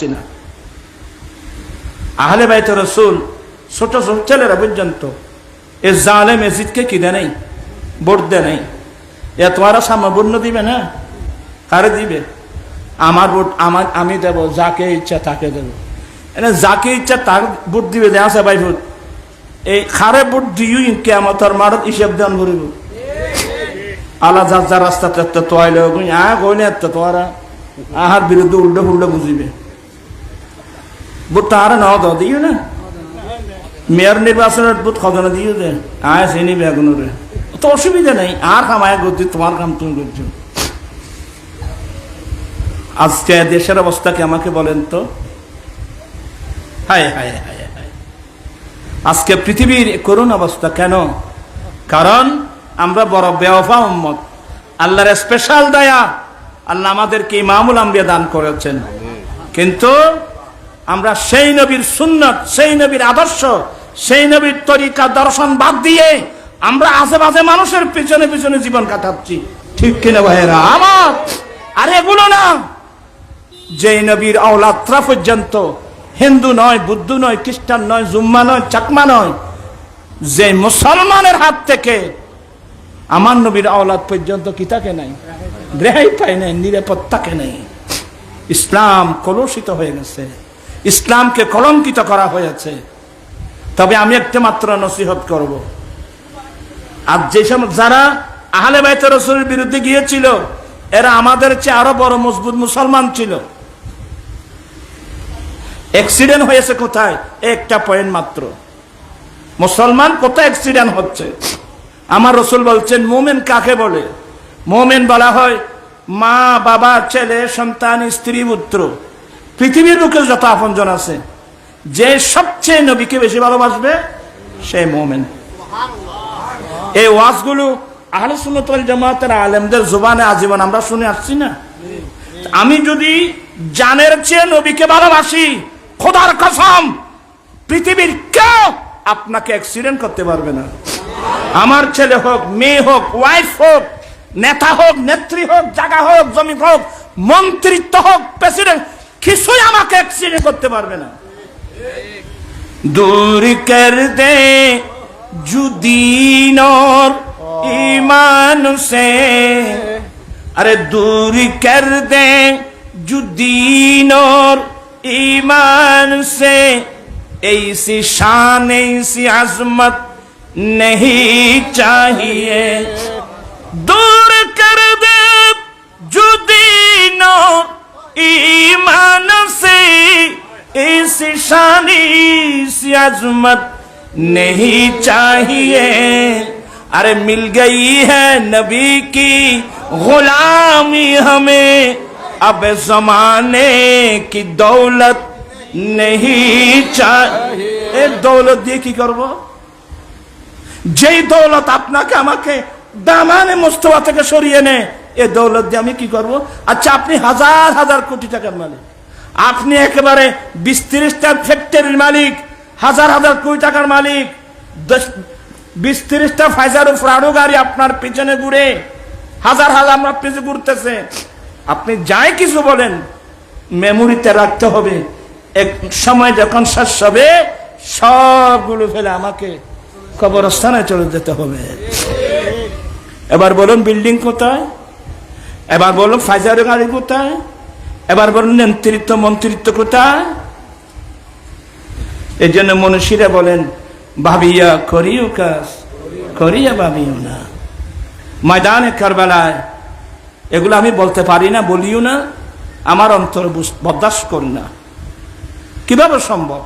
পাচ্ছি না। আহলে বাইতে রাসূল ছোট ছোট ছেলেরা পর্যন্ত এ জালেম এজিদকে কি দেয় নাই, ভোট দেয় নাই। এ তোমারা সামবর্ণ দিবে না, কারে দিবে? আমার ভোট আমি দেব, যাকে ইচ্ছা তাকে দেব। এনে যাকে ইচ্ছা তার ভোট দিবে, দেয়া আছে ভাই ভোট। এই খারে ভোট দিও কিয়ামতের মাঠত হিসাব দান করিব। আলা যার যার রাস্তাতে তোয়াইলে কইলে তোরা আহার বিরুদ্ধে উল্টো ফুল্টো বুঝিবে। ভোট তাহারা ন দিও না, মেয়র নির্বাচনের ভোট খজনা দিও দে চিনি বেগুনরে, তো অসুবিধা নেই। আর কামায় করছি, তোমার কাম তুমি করছো। আজকে দেশের অবস্থা কি আমাকে বলেন তো? হায় হায় হায় হায়, আজকে পৃথিবীর করুণ অবস্থা কেন? কারণ আমরা বড় বেওফা উম্মত। আল্লাহর স্পেশাল দয়া, আল্লাহ আমাদেরকে ইমামুল আম্বিয়া দান করেছেন, কিন্তু আমরা সেই নবীর সুন্নত, সেই নবীর আদর্শ, সেই নবীর তরিকা দর্শন বাদ দিয়ে আমরা আশেপাশে মানুষের পিছনে পিছনে জীবন কাটাচ্ছি। ঠিক কিনা ভাইয়েরা আমার? আর এগুলো না, যে নবীর আওলাদরা পর্যন্ত হিন্দু নয়, বুদ্ধ নয়, খ্রিস্টান নয়, জুম্মা নয়, চাকমা নয়, যে মুসলমানের হাত থেকে আমার নবীর আওলাদ পর্যন্ত কি থাকে নাই, রেহাই পায় নাই, নিরাপত্তাকে নেই। ইসলাম কলুষিত হয়ে গেছে, ইসলামকে কলঙ্কিত করা হয়েছে। তবে আমি একটা মাত্র নসিহত করব, আর যে সময় যারা আহলে বাইত রাসূলের বিরুদ্ধে গিয়েছিল এরা আমাদের চেয়ে আরো বড় মজবুত মুসলমান ছিল। অ্যাক্সিডেন্ট হয়েছে কোথায়? একটা পয়েন্ট মাত্র। মুসলমান কোথায় অ্যাক্সিডেন্ট হচ্ছে? আমার রাসূল বলছেন মুমিন কাকে বলে? মুমিন বলা হয় মা, বাবা, ছেলে, সন্তান, স্ত্রী, পুত্র, পৃথিবীর বুকে যত আপনজন আছে, যে সবচেয়ে নবীকে বেশি ভালোবাসবে সে মুমিন। এই ওয়াজগুলো আহলে সুন্নাত ওয়াল জামাতের আলেমদের জবানে আজীবন আমরা শুনে আসছি না? আমি যদি জানের চেয়ে নবীকে ভালোবাসি, খোদার কসম পৃথিবীর কেউ আপনাকে অ্যাক্সিডেন্ট করতে পারবে না। আমার ছেলে হোক, মেয়ে হোক, ওয়াইফ হোক, নেতা হোক, নেত্রী হোক, জায়গা হোক, জমি হোক, মন্ত্রিত্ব হোক, প্রেসিডেন্ট, কিছুই আমাকে অ্যাক্সিডেন্ট করতে পারবে না। दूर कर दे जुदीन और ईमान से, अरे दूर कर दे जुदीन और ईमान से, ऐसी शान ऐसी अजमत नहीं चाहिए। दूर कर दे जुदीन और ईमान से, ऐसी शान ऐसी अजमत नहीं चाहिए। अरे मिल गई है नबी की गुलामी हमें, अब जमाने की दौलत नहीं चाहिए। दौलत দিয়ে কি করব? যেই দৌলত আপনাকে আমাকে দামানে মুস্তফা থেকে সরিয়ে নেয়, এই দৌলত দিয়ে আমি কি করব? আচ্ছা আপনি হাজার হাজার কোটি টাকার মালিক, আপনি একেবারে 20-30টা ফ্যাক্টরির মালিক, হাজার হাজার কোটি টাকার মালিক, 20-30টা ফাইজার ফ্রাডো গাড়ি আপনার পিছনে ঘুরে, হাজার হাজার আপনার পিছনে ঘুরতেছে। আপনি যাই কিছু বলেন মেমোরিতে রাখতে হবে, এক সময় যখন শেষ হবে সবগুলো ফেলে আমাকে কবরস্থানে চলে যেতে হবে। এবার বলুন বিল্ডিং কোথায়? এবার বলুন ফাইজার গাড়ি কোথায়? এবার বলুন নেতৃত্ব মন্ত্রিত্ব কোথায়? এই জন্য মনীষীরা বলেন ভাবিয়া করিও কাজ, করিয়া ভাবিও না। ময়দানে কারবালায় এগুলো আমি বলতে পারি না, বলিও না, আমার অন্তর বরদাস্ত করি না। কিভাবে সম্ভব?